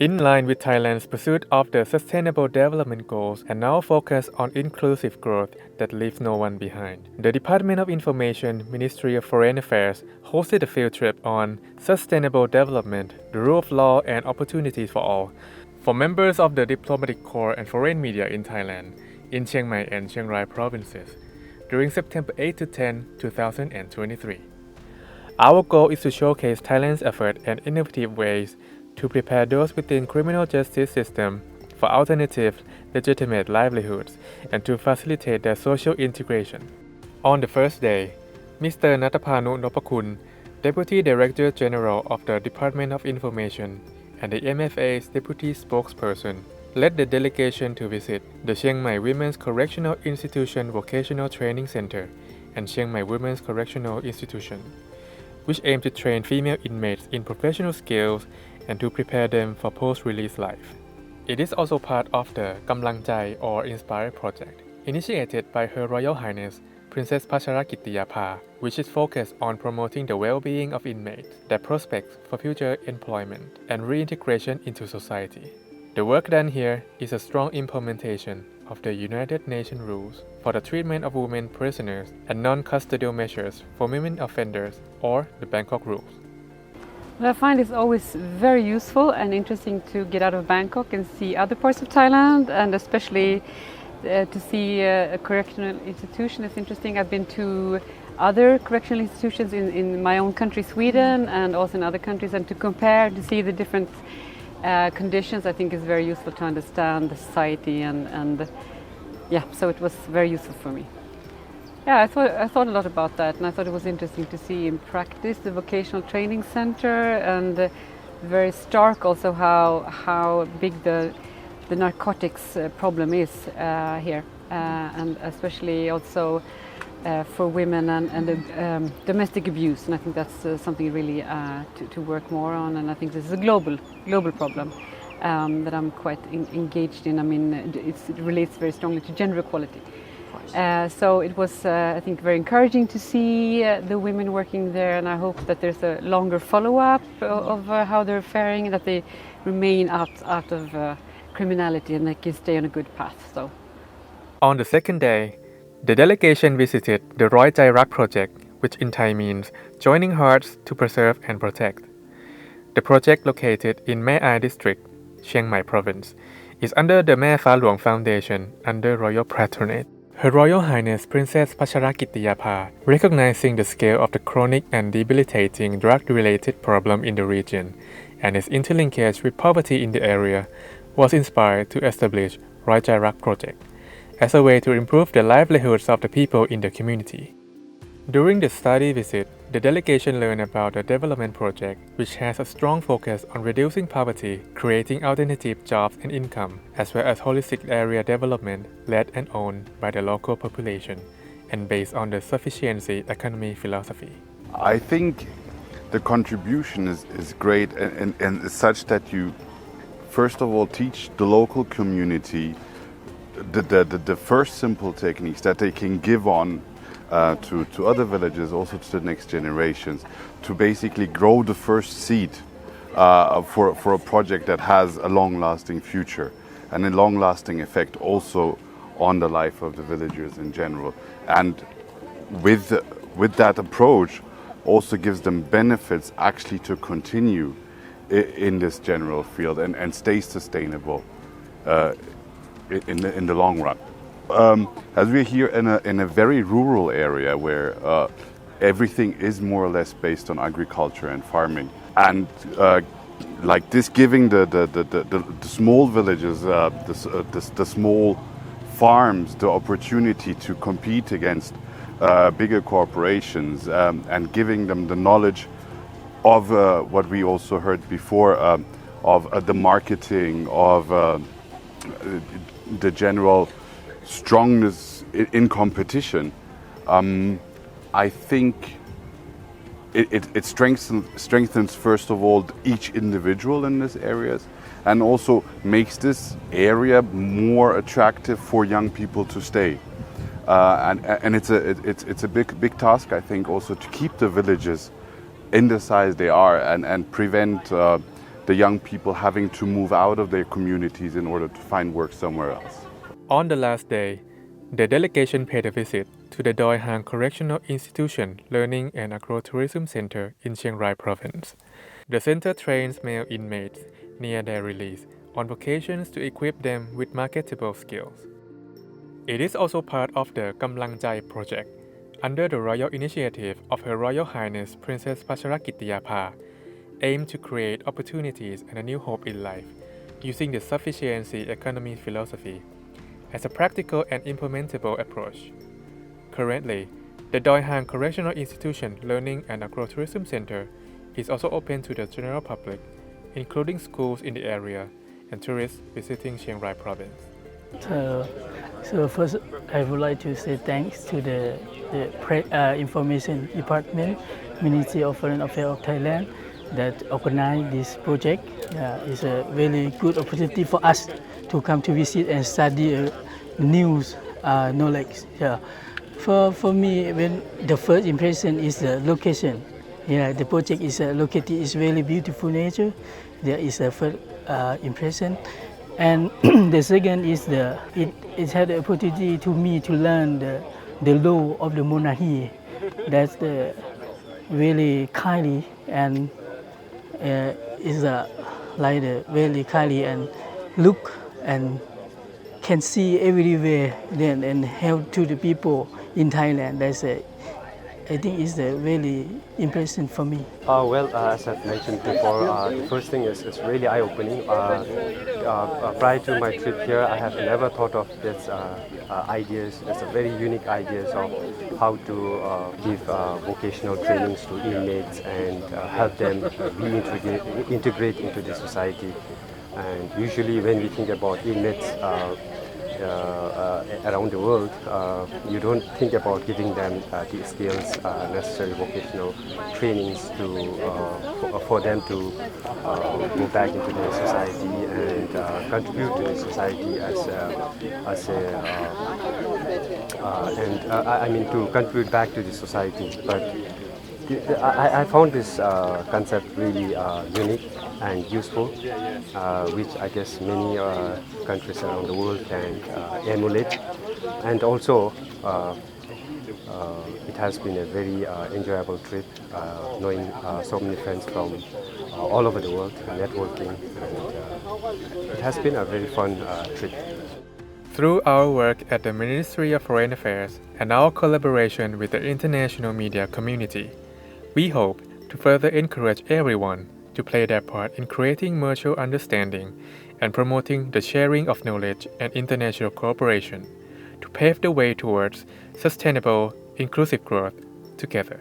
In line with Thailand's pursuit of the Sustainable Development Goals and now focus on inclusive growth that leaves no one behind, the Department of Information, Ministry of Foreign Affairs hosted a field trip on Sustainable Development, the Rule of Law and Opportunities for All for members of the Diplomatic Corps and foreign media in Thailand, in Chiang Mai and Chiang Rai provinces, during September 8 to 10, 2023. Our goal is to showcase Thailand's effort and innovative ways to prepare those within criminal justice system for alternative, legitimate livelihoods and to facilitate their social integration. On the first day, Mr. Natapanu Nopakun, Deputy Director General of the Department of Information and the MFA's Deputy Spokesperson, led the delegation to visit the Chiang Mai Women's Correctional Institution Vocational Training Center and Chiang Mai Women's Correctional Institution, which aim to train female inmates in professional skills and to prepare them for post-release life. It is also part of the Kamlang Jai or Inspire project, initiated by Her Royal Highness Princess Pacharakittiyapa, which is focused on promoting the well-being of inmates, their prospects for future employment, and reintegration into society. The work done here is a strong implementation of the United Nations rules for the treatment of women prisoners and non-custodial measures for women offenders or the Bangkok rules. Well, I find it's always very useful and interesting to get out of Bangkok and see other parts of Thailand, and especially to see a correctional institution is interesting. I've been to other correctional institutions in my own country, Sweden, and also in other countries, and to compare, to see the different conditions, I think is very useful to understand the society and yeah, so it was very useful for me. Yeah, I thought a lot about that, and I thought it was interesting to see in practice the vocational training center, and very stark also how big the narcotics problem is here, and especially also for women and the domestic abuse, and I think that's something really to work more on, and I think this is a global problem that I'm quite engaged in. I mean, it relates very strongly to gender equality. So it was, I think, very encouraging to see the women working there, and I hope that there's a longer follow-up of how they're faring, and that they remain out of criminality and they can stay on a good path. So, on the second day, the delegation visited the Roi Jai Rak project, which in Thai means Joining Hearts to Preserve and Protect. The project, located in Mae Ai district, Chiang Mai province, is under the Mae Fa Luang Foundation under royal patronage. Her Royal Highness Princess Pacharakittiyapa, recognizing the scale of the chronic and debilitating drug-related problem in the region and its interlinkage with poverty in the area, was inspired to establish Roi Jai Rak project as a way to improve the livelihoods of the people in the community. During the study visit, the delegation learned about the development project, which has a strong focus on reducing poverty, creating alternative jobs and income, as well as holistic area development led and owned by the local population and based on the sufficiency economy philosophy. I think the contribution is great and such that you, first of all, teach the local community the first simple techniques that they can give on to other villages, also to the next generations, to basically grow the first seed for a project that has a long-lasting future and a long-lasting effect also on the life of the villagers in general. And with that approach, also gives them benefits actually to continue in this general field and stay sustainable in the long run. As we're here in a very rural area where everything is more or less based on agriculture and farming, and like this, giving the small villages, the small farms, the opportunity to compete against bigger corporations, and giving them the knowledge of what we also heard before of the marketing, of the general strongness in competition. I think it strengthens first of all each individual in these areas, and also makes this area more attractive for young people to stay. And it's a big task, I think, also to keep the villages in the size they are and prevent the young people having to move out of their communities in order to find work somewhere else. On the last day, the delegation paid a visit to the Doi Hang Correctional Institution Learning and Agro-Tourism Center in Chiang Rai Province. The center trains male inmates near their release on vocations to equip them with marketable skills. It is also part of the Kamlang Jai project under the royal initiative of Her Royal Highness Princess Pacharakittiyaphah, aimed to create opportunities and a new hope in life using the sufficiency economy philosophy as a practical and implementable approach. Currently, the Doi Hang Correctional Institution Learning and Agro-Tourism Center is also open to the general public, including schools in the area and tourists visiting Chiang Rai Province. So first, I would like to say thanks to the Information Department, Ministry of Foreign Affairs of Thailand, that organized this project. It's a really good opportunity for us to come to visit and study news knowledge. For me, when the first impression is the location. The project is located is really beautiful nature. There is a first impression, and the second is it had the opportunity to me to learn the law of the monarchy. That's really kindly and is like really kindly and look and can see everywhere then and help to the people in Thailand. I think it's really impressive for me. As I've mentioned before, the first thing is really eye-opening. Prior to my trip here, I have never thought of this ideas. It's a very unique ideas of how to give vocational trainings to inmates and help them integrate into the society. And usually when we think about inmates around the world, you don't think about giving them the skills, necessary vocational trainings for them to go back into the society and contribute to the society to contribute back to the society. But I found this concept really unique and useful, which I guess many countries around the world can emulate. And also, it has been a very enjoyable trip, knowing so many friends from all over the world, networking, and it has been a very fun trip. Through our work at the Ministry of Foreign Affairs and our collaboration with the international media community, we hope to further encourage everyone to play their part in creating mutual understanding and promoting the sharing of knowledge and international cooperation to pave the way towards sustainable, inclusive growth together.